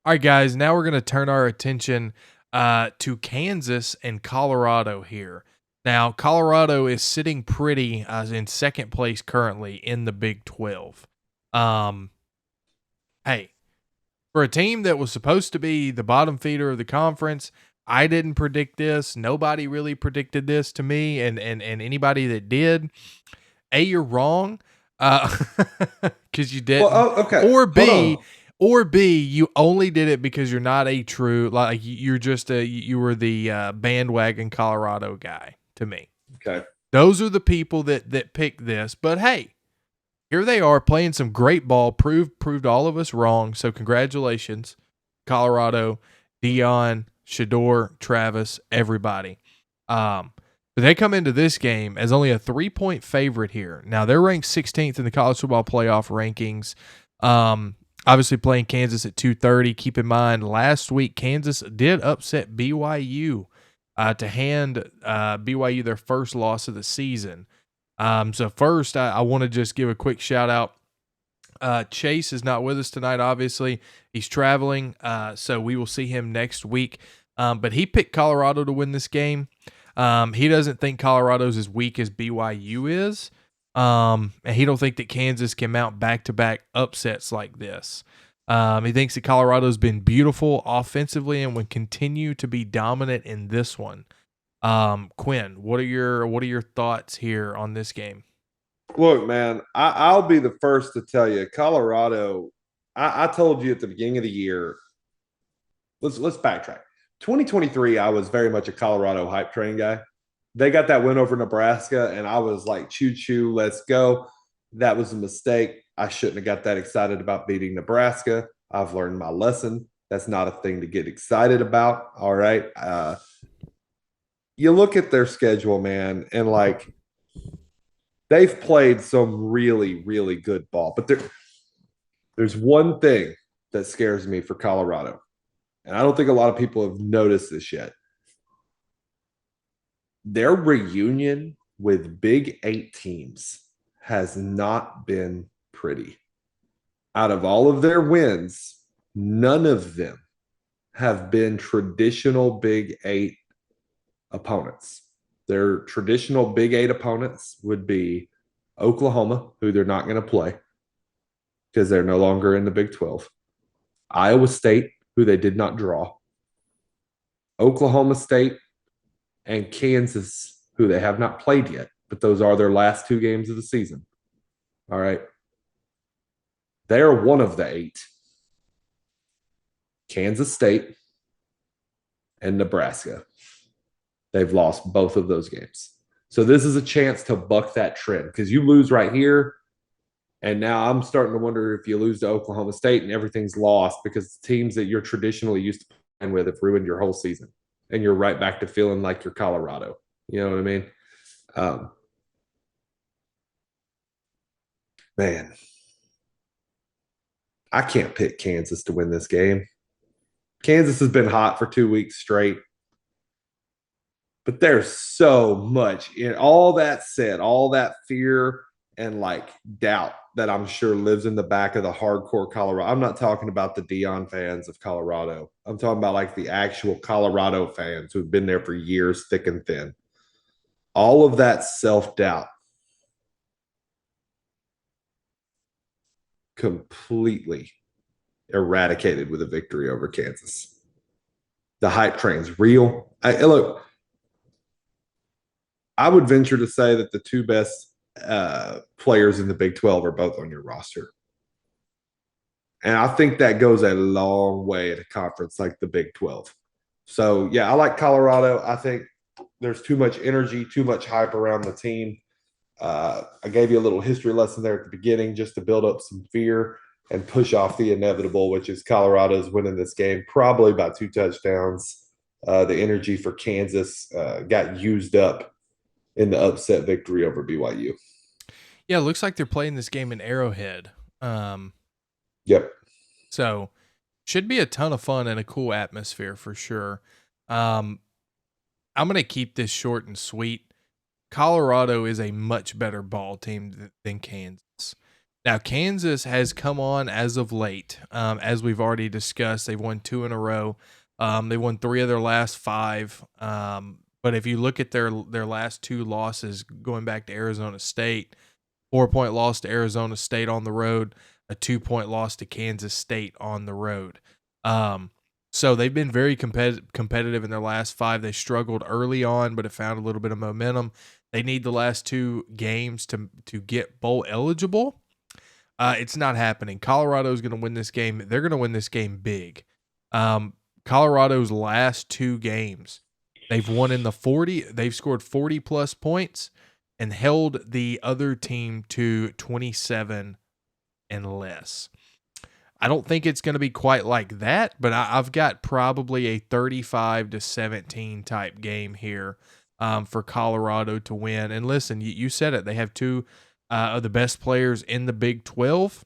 All right, guys, now we're going to turn our attention to Kansas and Colorado here. Now, Colorado is sitting pretty in second place currently in the Big 12. Um, hey, for a team that was supposed to be the bottom feeder of the conference, I didn't predict this. Nobody really predicted this to me, and anybody that did, A, you're wrong, because you Well, didn't, oh, okay. or Hold B, on. or B, you only did it because you're not a true, like you're just you were the bandwagon Colorado guy to me. Okay. Those are the people that picked this. But hey, here they are playing some great ball. Proved all of us wrong. So congratulations, Colorado, Deion, Shador, Travis, everybody. But they come into this game as only a 3-point favorite here. Now they're ranked 16th in the college football playoff rankings. Obviously playing Kansas at 2:30. Keep in mind, last week Kansas did upset BYU to hand BYU their first loss of the season. So first, I want to just give a quick shout out. Chase is not with us tonight, obviously. He's traveling, so we will see him next week. But he picked Colorado to win this game. He doesn't think Colorado's as weak as BYU is. And he don't think that Kansas can mount back-to-back upsets like this. He thinks that Colorado's been beautiful offensively and will continue to be dominant in this one. Quinn, what are your thoughts here on this game? Look, man, I'll be the first to tell you, Colorado. I told you at the beginning of the year. Let's backtrack. 2023, I was very much a Colorado hype train guy. They got that win over Nebraska, and I was like, choo choo, let's go. That was a mistake. I shouldn't have got that excited about beating Nebraska. I've learned my lesson. That's not a thing to get excited about. All right. You look at their schedule, man, and like they've played some really, really good ball. But there's one thing that scares me for Colorado. And I don't think a lot of people have noticed this yet. Their reunion with Big Eight teams has not been pretty. Out of all of their wins, none of them have been traditional Big Eight opponents. Their traditional Big Eight opponents would be Oklahoma, who they're not going to play because they're no longer in the Big 12, Iowa State, who they did not draw, Oklahoma State, and Kansas, who they have not played yet, but those are their last two games of the season. All right. They are one of the eight. Kansas State and Nebraska. They've lost both of those games. So this is a chance to buck that trend because you lose right here. And now I'm starting to wonder if you lose to Oklahoma State and everything's lost because the teams that you're traditionally used to playing with have ruined your whole season. And you're right back to feeling like you're Colorado. You know what I mean? Um, man, I can't pick Kansas to win this game. Kansas has been hot for 2 weeks straight. But there's so much in all that said, all that fear and like doubt that I'm sure lives in the back of the hardcore Colorado. I'm not talking about the Deion fans of Colorado. I'm talking about like the actual Colorado fans who've been there for years, thick and thin. All of that self doubt completely eradicated with a victory over Kansas. The hype train's real. Look, I would venture to say that the two best players in the Big 12 are both on your roster. And I think that goes a long way at a conference like the Big 12. So, yeah, I like Colorado. I think there's too much energy, too much hype around the team. I gave you a little history lesson there at the beginning just to build up some fear and push off the inevitable, which is Colorado's winning this game probably by 2 touchdowns. The energy for Kansas got used up in the upset victory over BYU. Yeah, it looks like they're playing this game in Arrowhead. Yep. So should be a ton of fun and a cool atmosphere for sure. I'm going to keep this short and sweet. Colorado is a much better ball team than Kansas. Now, Kansas has come on as of late. As we've already discussed, they've won 2 in a row. They won 3 of their last 5. But if you look at their last 2 losses going back to Arizona State, 4-point loss to Arizona State on the road, a 2-point loss to Kansas State on the road. So they've been very competitive in their last 5. They struggled early on, but have found a little bit of momentum. They need the last 2 games to get bowl eligible. It's not happening. Colorado's going to win this game. They're going to win this game big. Colorado's last 2 games, they've won in the 40. They've scored 40 plus points and held the other team to 27 and less. I don't think it's going to be quite like that, but I've got probably a 35-17 type game here for Colorado to win. And listen, you said it. They have 2 of the best players in the Big 12.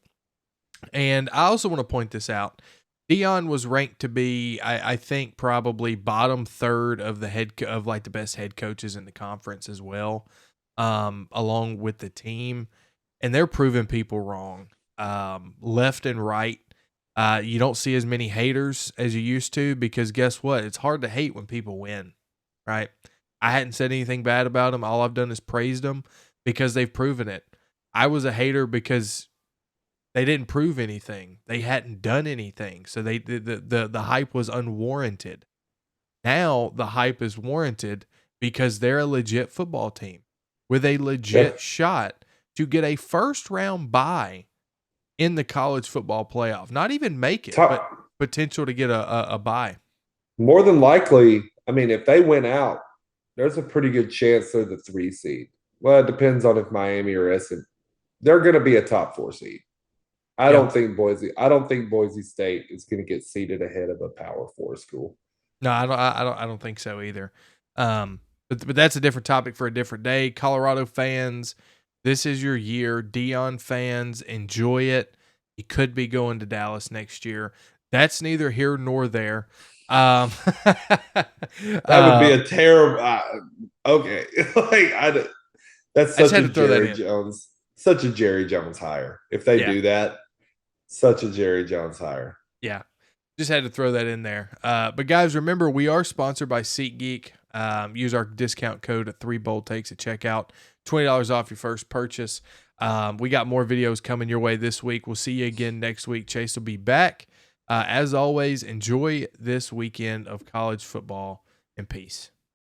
And I also want to point this out. Deion was ranked to be, I think, probably bottom third of the best head coaches in the conference as well, along with the team. And they're proving people wrong, left and right. You don't see as many haters as you used to, because guess what? It's hard to hate when people win, right? I hadn't said anything bad about them. All I've done is praised them because they've proven it. I was a hater because they didn't prove anything. They hadn't done anything. So the hype was unwarranted. Now the hype is warranted because they're a legit football team with a legit shot to get a first round bye in the college football playoff. Not even make it, but potential to get a bye. More than likely, I mean, if they win out, there's a pretty good chance they're the 3 seed. Well, it depends on if Miami or SM. They're going to be a top 4 seed. I don't think Boise State is going to get seated ahead of a Power 4 school. No, I don't think so either. But that's a different topic for a different day. Colorado fans, this is your year. Deion fans, enjoy it. He could be going to Dallas next year. That's neither here nor there. That would be a terrible. Okay, that's such a Jerry Jones, such a Jerry Jones hire. If they do that, such a Jerry Jones hire. Yeah. Just had to throw that in there. But guys, remember, we are sponsored by SeatGeek. Use our discount code at 3BoldTakes at checkout. $20 off your first purchase. We got more videos coming your way this week. We'll see you again next week. Chase will be back. As always, enjoy this weekend of college football, and peace.